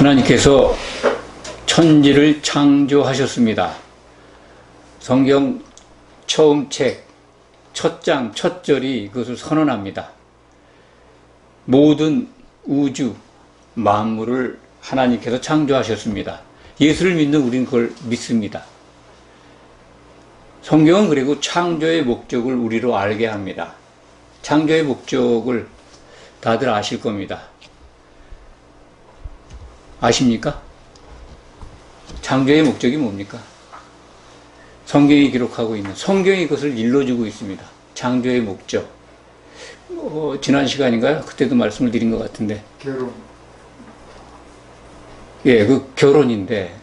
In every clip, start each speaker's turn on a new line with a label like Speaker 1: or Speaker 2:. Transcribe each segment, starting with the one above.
Speaker 1: 하나님께서 천지를 창조하셨습니다. 성경 처음 책, 첫 장, 첫 절이 그것을 선언합니다. 모든 우주, 만물을 하나님께서 창조하셨습니다. 예수를 믿는 우리는 그걸 믿습니다. 성경은 그리고 창조의 목적을 우리로 알게 합니다. 창조의 목적을 다들 아실 겁니다. 아십니까? 창조의 목적이 뭡니까? 성경이 기록하고 있는, 성경이 그것을 일러주고 있습니다. 창조의 목적. 지난 시간인가요? 그때도 말씀을 드린 것 같은데.
Speaker 2: 결혼.
Speaker 1: 예, 그 결혼인데.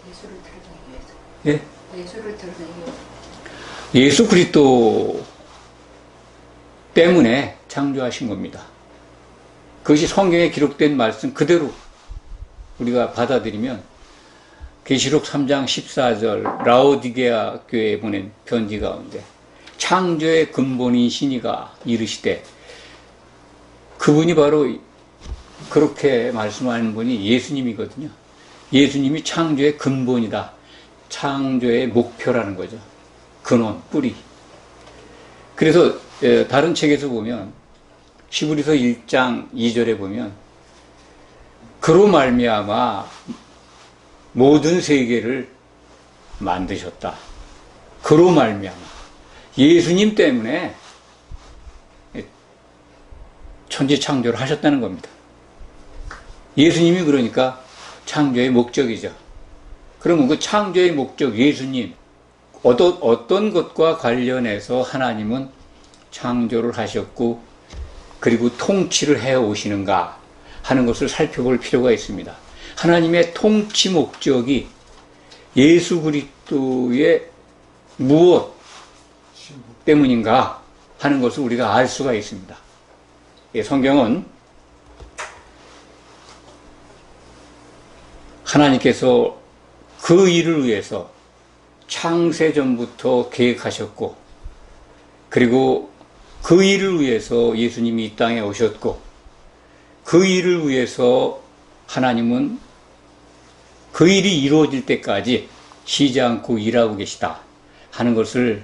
Speaker 3: 예수를 드러내기 위해서.
Speaker 1: 예?
Speaker 3: 예수를 드러내기 위해서.
Speaker 1: 예수 그리스도 때문에 창조하신 겁니다. 그것이 성경에 기록된 말씀 그대로 우리가 받아들이면 계시록 3장 14절 라오디게아 교회에 보낸 편지 가운데 창조의 근본인 신이가 이르시되, 그분이 바로 그렇게 말씀하는 분이 예수님이거든요. 예수님이 창조의 근본이다. 창조의 목표라는 거죠. 근원, 뿌리. 그래서 다른 책에서 보면 히브리서 1장 2절에 보면 그로 말미암아 모든 세계를 만드셨다. 그로 말미암아 예수님 때문에 천지 창조를 하셨다는 겁니다. 예수님이 그러니까 창조의 목적이죠. 그러면 그 창조의 목적 예수님, 어떤 것과 관련해서 하나님은 창조를 하셨고 그리고 통치를 해오시는가 하는 것을 살펴볼 필요가 있습니다. 하나님의 통치 목적이 예수 그리스도의 무엇 때문인가 하는 것을 우리가 알 수가 있습니다. 성경은 하나님께서 그 일을 위해서 창세전부터 계획하셨고, 그리고 그 일을 위해서 예수님이 이 땅에 오셨고, 그 일을 위해서 하나님은 그 일이 이루어질 때까지 쉬지 않고 일하고 계시다 하는 것을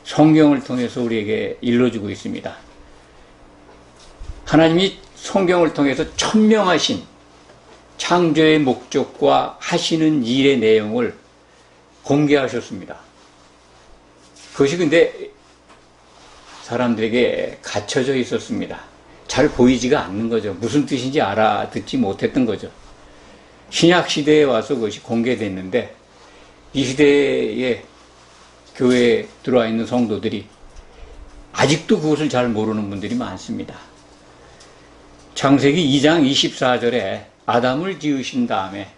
Speaker 1: 성경을 통해서 우리에게 일러주고 있습니다. 하나님이 성경을 통해서 천명하신 창조의 목적과 하시는 일의 내용을 공개하셨습니다. 그것이 근데 사람들에게 갇혀져 있었습니다. 잘 보이지가 않는 거죠. 무슨 뜻인지 알아듣지 못했던 거죠. 신약 시대에 와서 그것이 공개됐는데, 이 시대에 교회에 들어와 있는 성도들이 아직도 그것을 잘 모르는 분들이 많습니다. 창세기 2장 24절에 아담을 지으신 다음에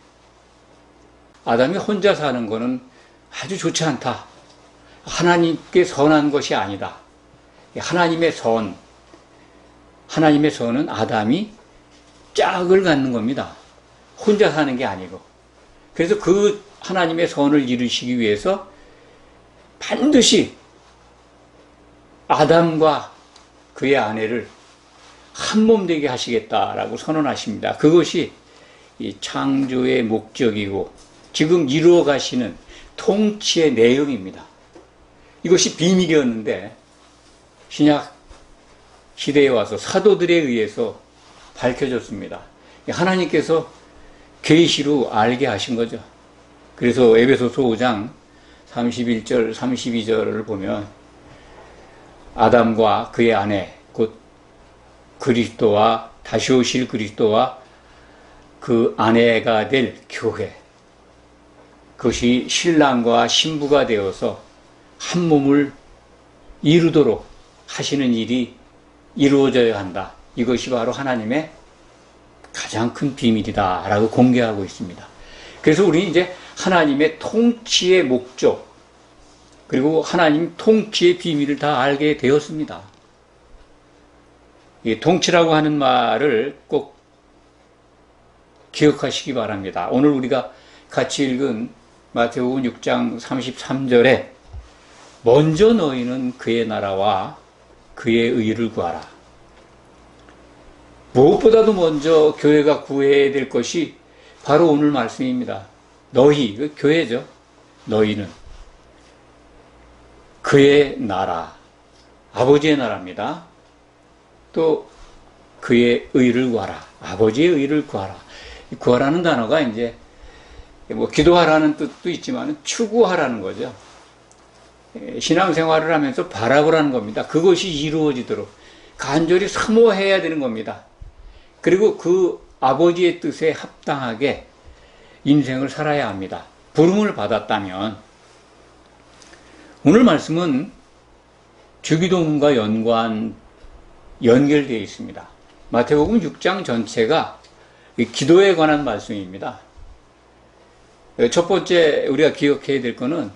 Speaker 1: 아담이 혼자 사는 것은 아주 좋지 않다. 하나님께 선한 것이 아니다. 하나님의 선은 아담이 짝을 갖는 겁니다. 혼자 사는 게 아니고. 그래서 그 하나님의 선을 이루시기 위해서 반드시 아담과 그의 아내를 한 몸 되게 하시겠다라고 선언하십니다. 그것이 이 창조의 목적이고 지금 이루어 가시는 통치의 내용입니다. 이것이 비밀이었는데 신약 시대에 와서 사도들에 의해서 밝혀졌습니다. 하나님께서 계시로 알게 하신 거죠. 그래서 에베소서 5장 31절, 32절을 보면 아담과 그의 아내, 곧 그리스도와 다시 오실 그리스도와 그 아내가 될 교회, 그것이 신랑과 신부가 되어서 한 몸을 이루도록 하시는 일이 이루어져야 한다. 이것이 바로 하나님의 가장 큰 비밀이다 라고 공개하고 있습니다. 그래서 우리는 이제 하나님의 통치의 목적, 그리고 하나님 통치의 비밀을 다 알게 되었습니다. 이 통치라고 하는 말을 꼭 기억하시기 바랍니다. 오늘 우리가 같이 읽은 마태복음 6장 33절에 먼저 너희는 그의 나라와 그의 의를 구하라. 무엇보다도 먼저 교회가 구해야 될 것이 바로 오늘 말씀입니다. 너희, 그 교회죠. 너희는 그의 나라, 아버지의 나라입니다. 또 그의 의를 구하라. 아버지의 의를 구하라. 구하라는 단어가 이제 뭐 기도하라는 뜻도 있지만 추구하라는 거죠. 신앙생활을 하면서 바라보라는 겁니다. 그것이 이루어지도록 간절히 사모해야 되는 겁니다. 그리고 그 아버지의 뜻에 합당하게 인생을 살아야 합니다. 부름을 받았다면. 오늘 말씀은 주기도문과 연결되어 있습니다. 마태복음 6장 전체가 기도에 관한 말씀입니다. 첫 번째 우리가 기억해야 될 것은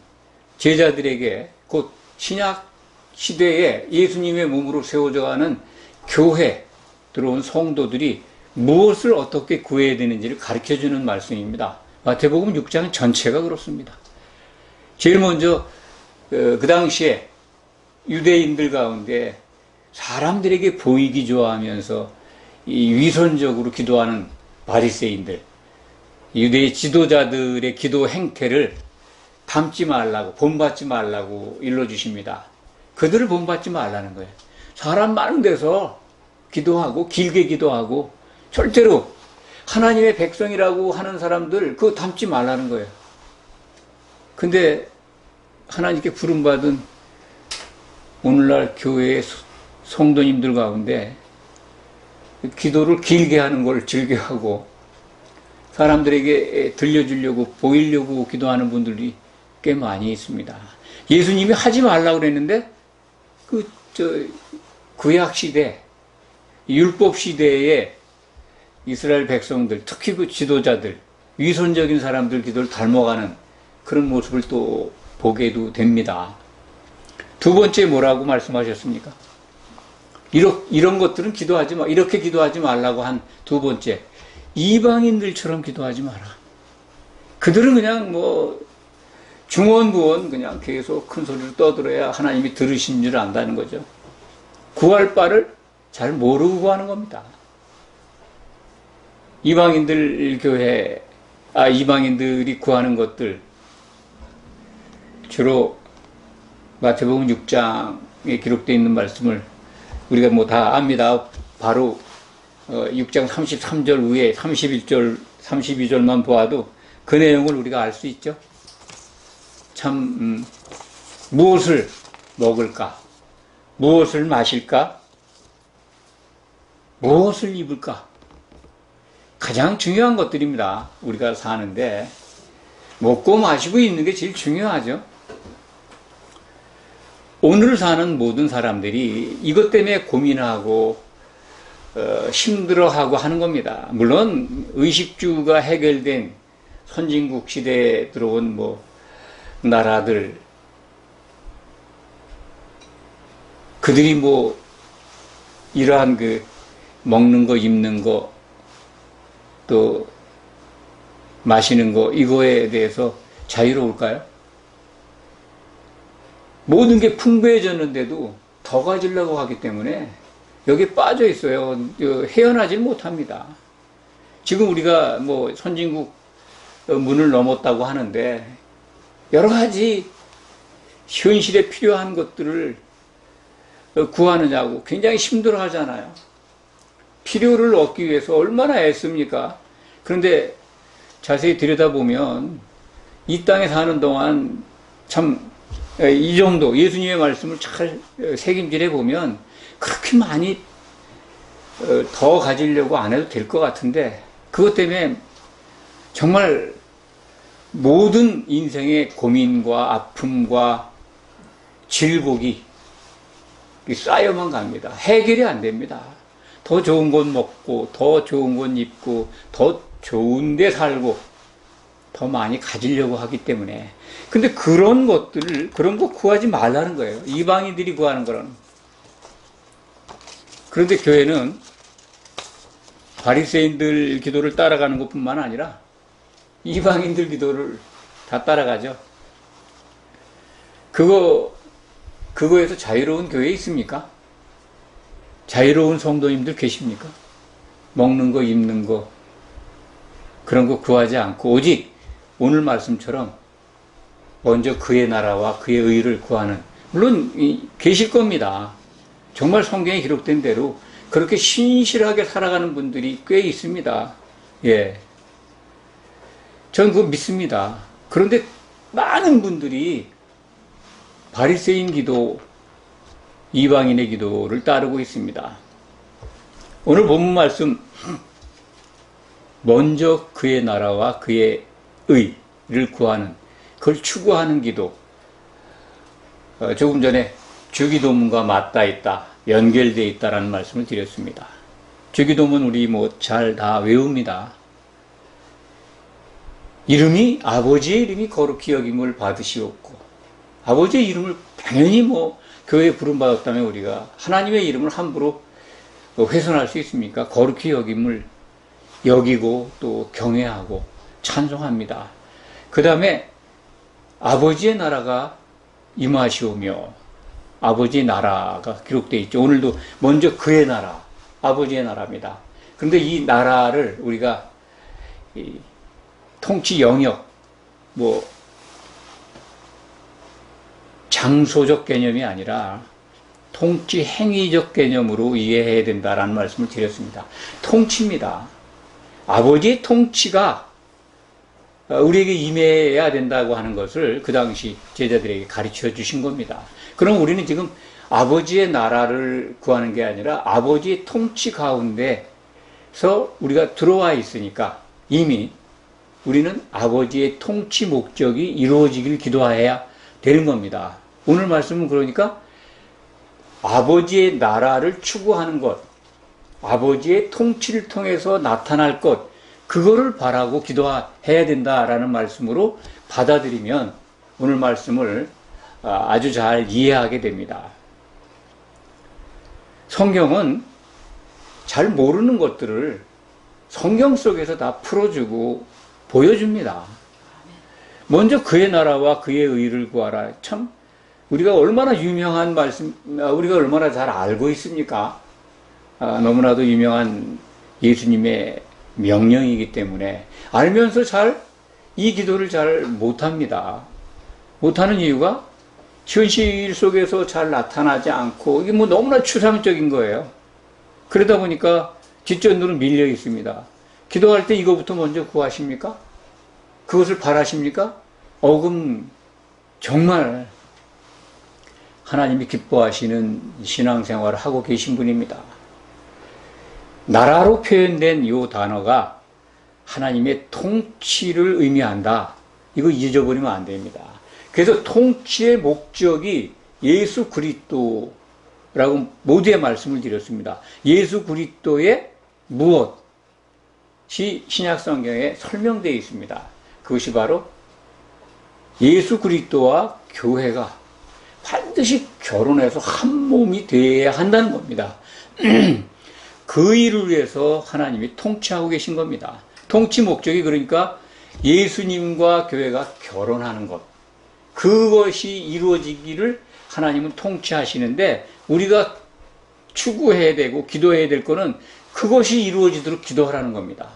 Speaker 1: 제자들에게 곧 신약 시대에 예수님의 몸으로 세워져 가는 교회 들어온 성도들이 무엇을 어떻게 구해야 되는지를 가르쳐주는 말씀입니다. 마태복음 6장 전체가 그렇습니다. 제일 먼저 그 당시에 유대인들 가운데 사람들에게 보이기 좋아하면서 이 위선적으로 기도하는 바리새인들, 유대의 지도자들의 기도 행태를 닮지 말라고, 본받지 말라고 일러주십니다. 그들을 본받지 말라는 거예요. 사람 많은 데서 기도하고 길게 기도하고 절대로 하나님의 백성이라고 하는 사람들 그거 닮지 말라는 거예요. 근데 하나님께 부름받은 오늘날 교회의 성도님들 가운데 기도를 길게 하는 걸 즐겨하고 사람들에게 들려주려고 보이려고 기도하는 분들이 꽤 많이 있습니다. 예수님이 하지 말라고 그랬는데 구약 시대, 율법 시대에 이스라엘 백성들, 특히 그 지도자들, 위선적인 사람들 기도를 닮아가는 그런 모습을 또 보게도 됩니다. 두 번째 뭐라고 말씀하셨습니까? 이런 것들은 기도하지 마, 이렇게 기도하지 말라고 한 두 번째, 이방인들처럼 기도하지 마라. 그들은 그냥 뭐 중원부원 그냥 계속 큰 소리로 떠들어야 하나님이 들으신 줄 안다는 거죠. 구할 바를 잘 모르고 구하는 겁니다. 이방인들이 구하는 것들, 주로 마태복음 6장에 기록되어 있는 말씀을 우리가 뭐 다 압니다. 바로 6장 33절 위에 31절, 32절만 보아도 그 내용을 우리가 알 수 있죠. 참 무엇을 먹을까? 무엇을 마실까? 무엇을 입을까? 가장 중요한 것들입니다. 우리가 사는데 먹고 마시고 있는 게 제일 중요하죠. 오늘 사는 모든 사람들이 이것 때문에 고민하고 힘들어하고 하는 겁니다. 물론 의식주가 해결된 선진국 시대에 들어온 뭐 나라들, 그들이 뭐 이러한 그 먹는 거, 입는 거, 또 마시는 거, 이거에 대해서 자유로울까요? 모든 게 풍부해졌는데도 더 가지려고 하기 때문에 여기에 빠져 있어요. 헤어나질 못합니다. 지금 우리가 뭐 선진국 문을 넘었다고 하는데 여러 가지 현실에 필요한 것들을 구하느냐고 굉장히 힘들어 하잖아요. 필요를 얻기 위해서 얼마나 애씁니까? 그런데 자세히 들여다보면 이 땅에 사는 동안 참 이 정도 예수님의 말씀을 잘 새김질해 보면 그렇게 많이 더 가지려고 안 해도 될 것 같은데 그것 때문에 정말 모든 인생의 고민과 아픔과 질곡이 쌓여만 갑니다. 해결이 안 됩니다. 더 좋은 것 먹고 더 좋은 것 입고 더 좋은 데 살고 더 많이 가지려고 하기 때문에. 근데 그런 거 구하지 말라는 거예요. 이방인들이 구하는 거라는. 그런데 교회는 바리새인들 기도를 따라가는 것뿐만 아니라 이방인들 기도를 다 따라가죠. 그거에서 자유로운 교회 있습니까? 자유로운 성도님들 계십니까? 먹는 거, 입는 거, 그런 거 구하지 않고 오직 오늘 말씀처럼 먼저 그의 나라와 그의 의를 구하는, 물론 계실 겁니다. 정말 성경에 기록된 대로 그렇게 신실하게 살아가는 분들이 꽤 있습니다. 예. 전 그거 믿습니다. 그런데 많은 분들이 바리새인 기도, 이방인의 기도를 따르고 있습니다. 오늘 본문 말씀, 먼저 그의 나라와 그의 의를 구하는, 그걸 추구하는 기도. 조금 전에 주기도문과 맞닿아 있다, 연결되어 있다라는 말씀을 드렸습니다. 주기도문 우리 잘 다 외웁니다. 이름이, 아버지의 이름이 거룩히 여김을 받으시옵고, 아버지의 이름을 당연히 교회에 부름받았다면 우리가 하나님의 이름을 함부로 훼손할 수 있습니까? 거룩히 여김을 여기고 또 경외하고 찬송합니다. 그 다음에 아버지의 나라가 임하시오며, 아버지의 나라가 기록되어 있죠. 오늘도 먼저 그의 나라, 아버지의 나라입니다. 그런데 이 나라를 우리가 통치 영역, 장소적 개념이 아니라 통치 행위적 개념으로 이해해야 된다라는 말씀을 드렸습니다. 통치입니다. 아버지의 통치가 우리에게 임해야 된다고 하는 것을 그 당시 제자들에게 가르쳐 주신 겁니다. 그럼 우리는 지금 아버지의 나라를 구하는 게 아니라 아버지의 통치 가운데서 우리가 들어와 있으니까 이미 우리는 아버지의 통치 목적이 이루어지길 기도해야 되는 겁니다. 오늘 말씀은 그러니까 아버지의 나라를 추구하는 것, 아버지의 통치를 통해서 나타날 것, 그거를 바라고 기도해야 된다라는 말씀으로 받아들이면 오늘 말씀을 아주 잘 이해하게 됩니다. 성경은 잘 모르는 것들을 성경 속에서 다 풀어주고 보여줍니다. 먼저 그의 나라와 그의 의를 구하라. 참 우리가 얼마나 유명한 말씀, 우리가 얼마나 잘 알고 있습니까? 너무나도 유명한 예수님의 명령이기 때문에 알면서 이 기도를 잘 못합니다. 못하는 이유가 현실 속에서 잘 나타나지 않고 이게 너무나 추상적인 거예요. 그러다 보니까 뒷전으로 밀려 있습니다. 기도할 때 이거부터 먼저 구하십니까? 그것을 바라십니까? 그럼 정말 하나님이 기뻐하시는 신앙생활을 하고 계신 분입니다. 나라로 표현된 이 단어가 하나님의 통치를 의미한다. 이거 잊어버리면 안 됩니다. 그래서 통치의 목적이 예수 그리스도라고 모두의 말씀을 드렸습니다. 예수 그리스도의 무엇이 신약성경에 설명되어 있습니다. 그것이 바로 예수 그리스도와 교회가 반드시 결혼해서 한 몸이 되어야 한다는 겁니다. 그 일을 위해서 하나님이 통치하고 계신 겁니다. 통치 목적이 그러니까 예수님과 교회가 결혼하는 것, 그것이 이루어지기를 하나님은 통치하시는데 우리가 추구해야 되고 기도해야 될 거는 그것이 이루어지도록 기도하라는 겁니다.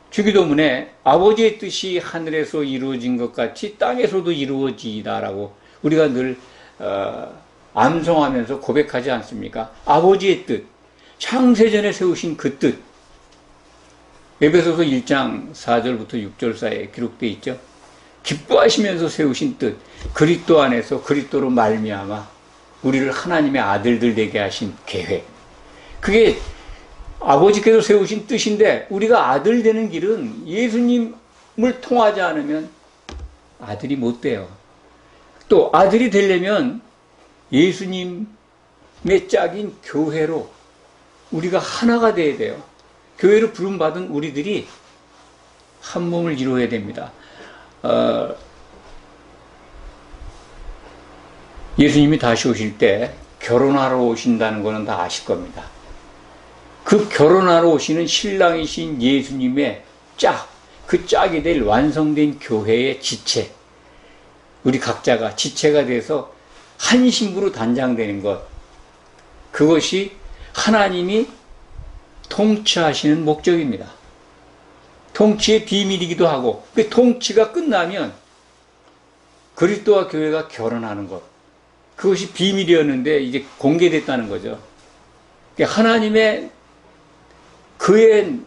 Speaker 1: 주기도문에 아버지의 뜻이 하늘에서 이루어진 것 같이 땅에서도 이루어지다라고 우리가 늘 암송하면서 고백하지 않습니까? 아버지의 뜻, 창세전에 세우신 그 뜻, 에베소서 1장 4절부터 6절 사이에 기록되어 있죠. 기뻐하시면서 세우신 뜻, 그리스도 안에서 그리스도로 말미암아 우리를 하나님의 아들들 되게 하신 계획, 그게 아버지께서 세우신 뜻인데 우리가 아들 되는 길은 예수님을 통하지 않으면 아들이 못 돼요. 또 아들이 되려면 예수님의 짝인 교회로 우리가 하나가 돼야 돼요. 교회로 부름받은 우리들이 한 몸을 이루어야 됩니다. 예수님이 다시 오실 때 결혼하러 오신다는 것은 다 아실 겁니다. 그 결혼하러 오시는 신랑이신 예수님의 짝, 그 짝이 될 완성된 교회의 지체, 우리 각자가 지체가 돼서 한 신부로 단장되는 것, 그것이 하나님이 통치하시는 목적입니다. 통치의 비밀이기도 하고, 그 통치가 끝나면 그리스도와 교회가 결혼하는 것, 그것이 비밀이었는데 이제 공개됐다는 거죠. 하나님의 그의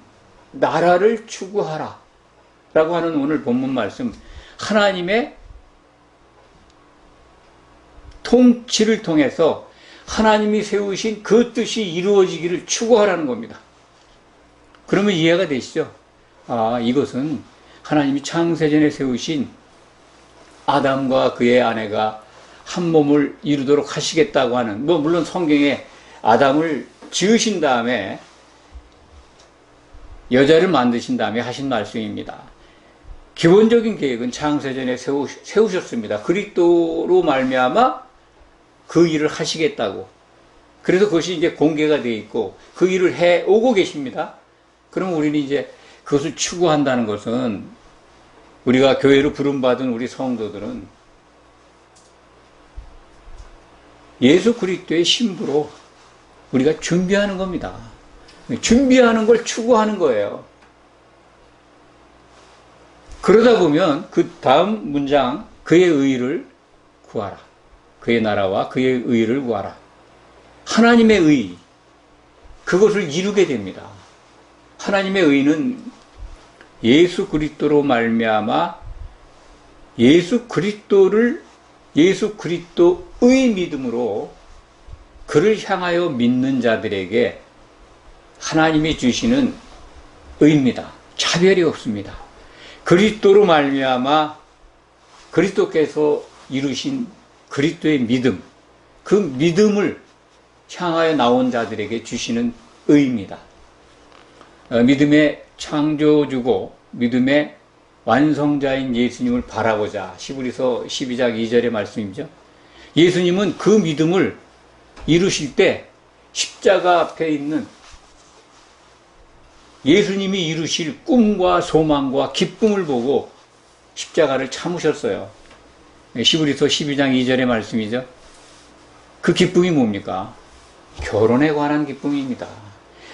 Speaker 1: 나라를 추구하라 라고 하는 오늘 본문 말씀, 하나님의 통치를 통해서 하나님이 세우신 그 뜻이 이루어지기를 추구하라는 겁니다. 그러면 이해가 되시죠? 아, 이것은 하나님이 창세전에 세우신 아담과 그의 아내가 한 몸을 이루도록 하시겠다고 하는, 물론 성경에 아담을 지으신 다음에 여자를 만드신 다음에 하신 말씀입니다. 기본적인 계획은 창세전에 세우셨습니다. 그리스도로 말미암아 그 일을 하시겠다고. 그래서 그것이 이제 공개가 되어 있고 그 일을 해 오고 계십니다. 그럼 우리는 이제 그것을 추구한다는 것은, 우리가 교회로 부름받은 우리 성도들은 예수 그리스도의 신부로 우리가 준비하는 겁니다. 준비하는 걸 추구하는 거예요. 그러다 보면 그 다음 문장, 그의 의를 구하라. 그의 나라와 그의 의를 구하라. 하나님의 의, 그것을 이루게 됩니다. 하나님의 의는 예수 그리스도로 말미암아 예수 그리스도의 믿음으로 그를 향하여 믿는 자들에게 하나님이 주시는 의입니다. 차별이 없습니다. 그리스도로 말미암아 그리스도께서 이루신 그리스도의 믿음, 그 믿음을 향하여 나온 자들에게 주시는 의입니다. 믿음의 창조주고 믿음의 완성자인 예수님을 바라보자. 히브리서 12장 2절의 말씀이죠. 예수님은 그 믿음을 이루실 때 십자가 앞에 있는 예수님이 이루실 꿈과 소망과 기쁨을 보고 십자가를 참으셨어요. 히브리서 12장 2절의 말씀이죠. 그 기쁨이 뭡니까? 결혼에 관한 기쁨입니다.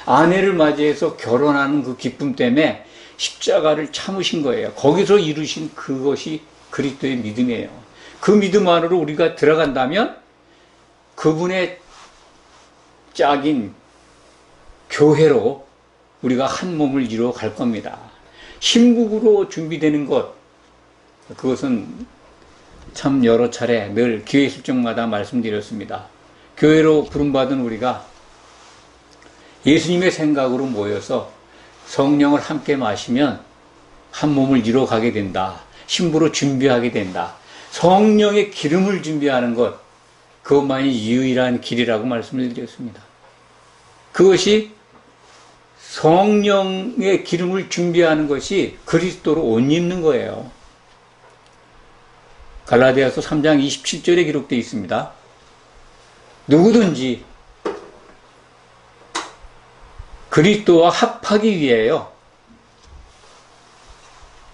Speaker 1: 아내를 맞이해서 결혼하는 그 기쁨 때문에 십자가를 참으신 거예요. 거기서 이루신 그것이 그리스도의 믿음이에요. 그 믿음 안으로 우리가 들어간다면 그분의 짝인 교회로 우리가 한 몸을 이루어 갈 겁니다. 신국으로 준비되는 것, 그것은 참 여러 차례 늘 기회 있을 적마다 말씀드렸습니다. 교회로 부름받은 우리가 예수님의 생각으로 모여서 성령을 함께 마시면 한 몸을 이루어 가게 된다. 신부로 준비하게 된다. 성령의 기름을 준비하는 것, 그것만이 유일한 길이라고 말씀을 드렸습니다. 그것이 성령의 기름을 준비하는 것이 그리스도로 옷 입는 거예요. 갈라디아서 3장 27절에 기록되어 있습니다. 누구든지 그리스도와 합하기 위하여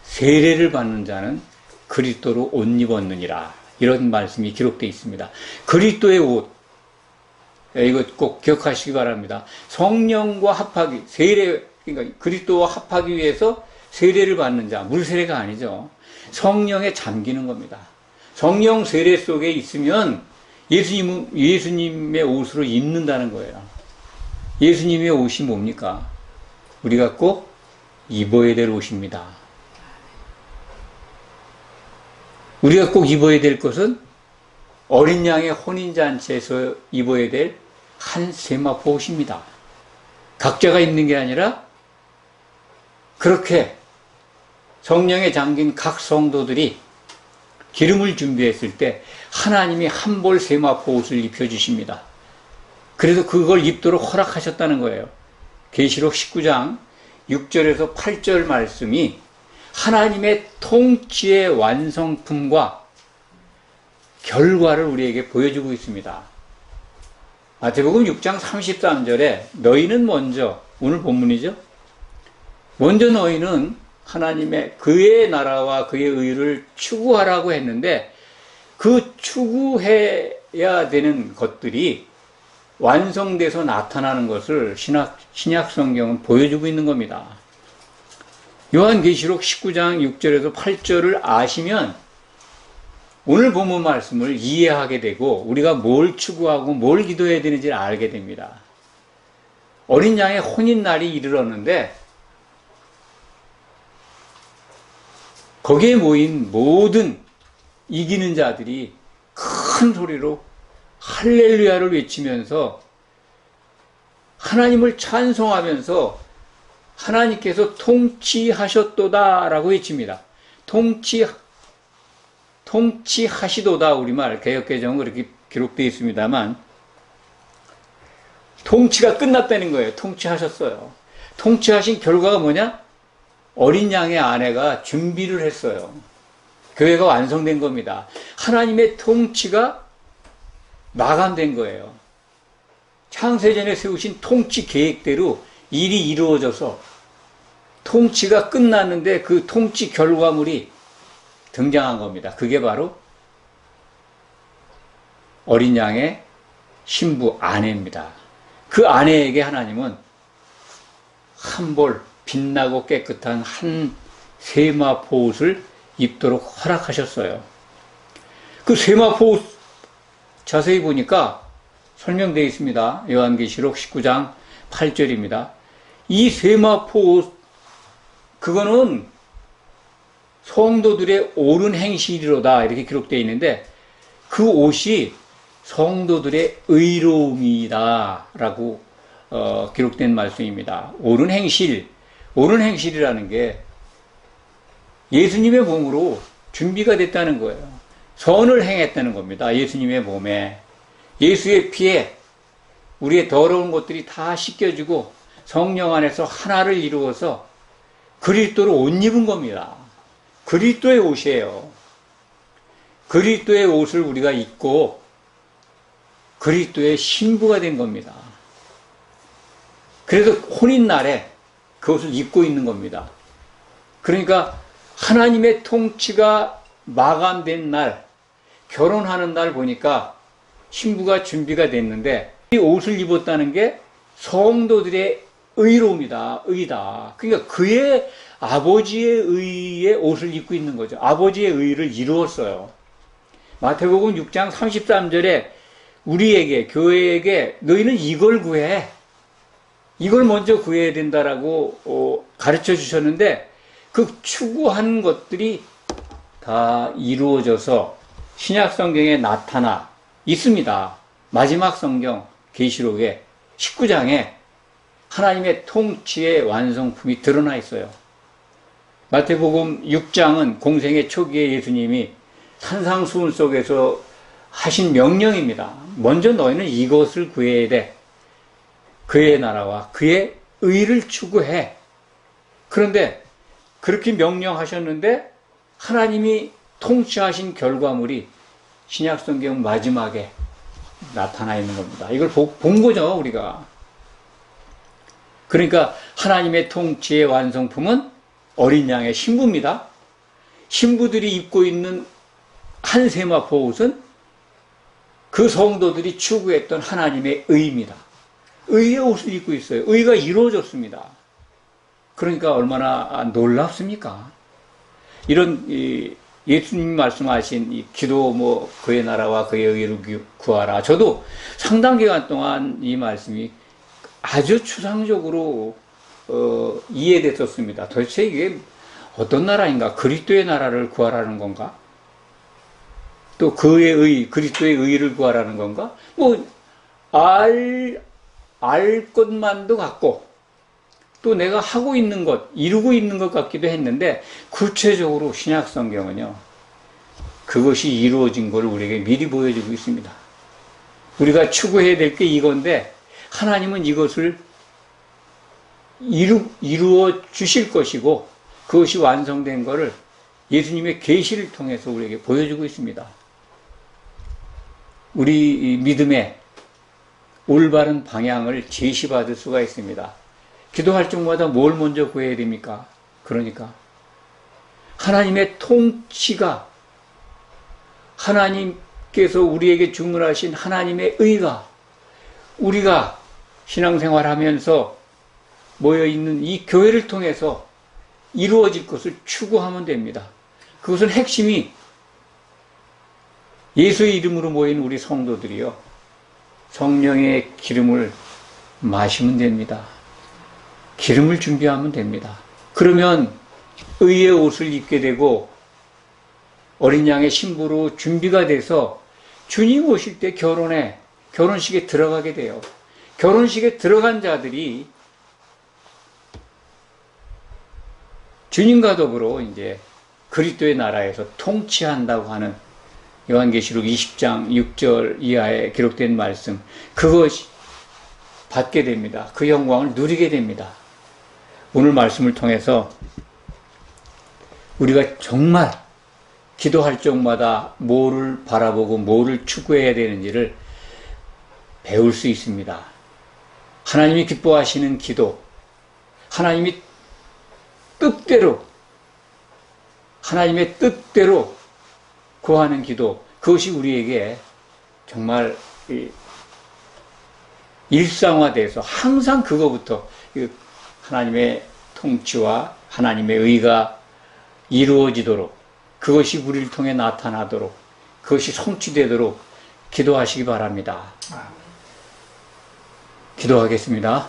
Speaker 1: 세례를 받는 자는 그리스도로 옷 입었느니라. 이런 말씀이 기록되어 있습니다. 그리스도의 옷, 이거 꼭 기억하시기 바랍니다. 성령과 합하기, 그러니까 그리스도와 합하기 위해서 세례를 받는 자, 물세례가 아니죠. 성령에 잠기는 겁니다. 성령 세례 속에 있으면 예수님의 옷으로 입는다는 거예요. 예수님의 옷이 뭡니까? 우리가 꼭 입어야 될 옷입니다. 우리가 꼭 입어야 될 것은 어린 양의 혼인잔치에서 입어야 될 한 세마포 옷입니다. 각자가 입는 게 아니라 그렇게 성령에 잠긴 각 성도들이 기름을 준비했을 때 하나님이 한 벌 세마포 옷을 입혀주십니다. 그래서 그걸 입도록 허락하셨다는 거예요. 계시록 19장 6절에서 8절 말씀이 하나님의 통치의 완성품과 결과를 우리에게 보여주고 있습니다. 마태복음 6장 33절에 너희는 먼저, 오늘 본문이죠. 먼저 너희는 하나님의 그의 나라와 그의 의를 추구하라고 했는데 그 추구해야 되는 것들이 완성돼서 나타나는 것을 신약 성경은 보여주고 있는 겁니다. 요한계시록 19장 6절에서 8절을 아시면 오늘 본문 말씀을 이해하게 되고 우리가 뭘 추구하고 뭘 기도해야 되는지를 알게 됩니다. 어린 양의 혼인날이 이르렀는데 거기에 모인 모든 이기는 자들이 큰 소리로 할렐루야를 외치면서 하나님을 찬송하면서 하나님께서 통치하셨도다라고 외칩니다. 통치하시도다, 우리말 개역개정은 그렇게 기록되어 있습니다만 통치가 끝났다는 거예요. 통치하셨어요. 통치하신 결과가 뭐냐? 어린 양의 아내가 준비를 했어요. 교회가 완성된 겁니다. 하나님의 통치가 마감된 거예요. 창세전에 세우신 통치 계획대로 일이 이루어져서 통치가 끝났는데 그 통치 결과물이 등장한 겁니다. 그게 바로 어린 양의 신부 아내입니다. 그 아내에게 하나님은 한 벌 빛나고 깨끗한 한 세마포 옷을 입도록 허락하셨어요. 그 세마포 옷 자세히 보니까 설명되어 있습니다. 요한계시록 19장 8절입니다. 이 세마포 옷, 그거는 성도들의 옳은 행실이로다 이렇게 기록되어 있는데 그 옷이 성도들의 의로움이다 라고 기록된 말씀입니다. 옳은 행실이라는 게 예수님의 몸으로 준비가 됐다는 거예요. 선을 행했다는 겁니다. 예수님의 몸에 예수의 피에 우리의 더러운 것들이 다 씻겨지고 성령 안에서 하나를 이루어서 그리스도로 옷 입은 겁니다. 그리스도의 옷이에요. 그리스도의 옷을 우리가 입고 그리스도의 신부가 된 겁니다. 그래서 혼인날에 그 옷을 입고 있는 겁니다. 그러니까 하나님의 통치가 마감된 날, 결혼하는 날 보니까 신부가 준비가 됐는데 이 옷을 입었다는 게 성도들의 의로움이다, 의다. 그러니까 그의 아버지의 의의 옷을 입고 있는 거죠. 아버지의 의를 이루었어요. 마태복음 6장 33절에 우리에게, 교회에게 너희는 이걸 구해. 이걸 먼저 구해야 된다라고 가르쳐 주셨는데 그 추구한 것들이 다 이루어져서 신약 성경에 나타나 있습니다. 마지막 성경 계시록의 19장에 하나님의 통치의 완성품이 드러나 있어요. 마태복음 6장은 공생의 초기에 예수님이 산상수훈 속에서 하신 명령입니다. 먼저 너희는 이것을 구해야 돼. 그의 나라와 그의 의를 추구해. 그런데 그렇게 명령하셨는데 하나님이 통치하신 결과물이 신약성경 마지막에 나타나 있는 겁니다. 이걸 본 거죠, 우리가. 그러니까 하나님의 통치의 완성품은 어린 양의 신부입니다. 신부들이 입고 있는 한 세마포 옷은 그 성도들이 추구했던 하나님의 의입니다. 의의 옷을 입고 있어요. 의가 이루어졌습니다. 그러니까 얼마나 놀랍습니까? 이런 예수님 말씀하신 이 기도 그의 나라와 그의 의를 구하라. 저도 상당 기간 동안 이 말씀이 아주 추상적으로 이해됐었습니다. 도대체 이게 어떤 나라인가? 그리스도의 나라를 구하라는 건가? 또 그의 의, 그리스도의 의를 구하라는 건가? 알 것만도 같고 또 내가 하고 있는 것, 이루고 있는 것 같기도 했는데 구체적으로 신약 성경은요, 그것이 이루어진 것을 우리에게 미리 보여주고 있습니다. 우리가 추구해야 될 게 이건데 하나님은 이것을 이루어 주실 것이고 그것이 완성된 것을 예수님의 계시를 통해서 우리에게 보여주고 있습니다. 우리 믿음의 올바른 방향을 제시받을 수가 있습니다. 기도할 적마다 뭘 먼저 구해야 됩니까? 그러니까 하나님의 통치가, 하나님께서 우리에게 주문하신 하나님의 의가 우리가 신앙생활하면서 모여있는 이 교회를 통해서 이루어질 것을 추구하면 됩니다. 그것은 핵심이 예수의 이름으로 모인 우리 성도들이요, 성령의 기름을 마시면 됩니다. 기름을 준비하면 됩니다. 그러면 의의 옷을 입게 되고 어린 양의 신부로 준비가 돼서 주님 오실 때 결혼식에 들어가게 돼요. 결혼식에 들어간 자들이 주님과 더불어 이제 그리스도의 나라에서 통치한다고 하는 요한계시록 20장 6절 이하에 기록된 말씀, 그것이 받게 됩니다. 그 영광을 누리게 됩니다. 오늘 말씀을 통해서 우리가 정말 기도할 적마다 뭐를 바라보고 뭐를 추구해야 되는지를 배울 수 있습니다. 하나님이 기뻐하시는 기도, 하나님이 하나님의 뜻대로 구하는 기도, 그것이 우리에게 정말 일상화돼서 항상 그거부터 하나님의 통치와 하나님의 의가 이루어지도록, 그것이 우리를 통해 나타나도록, 그것이 성취되도록 기도하시기 바랍니다. 기도하겠습니다.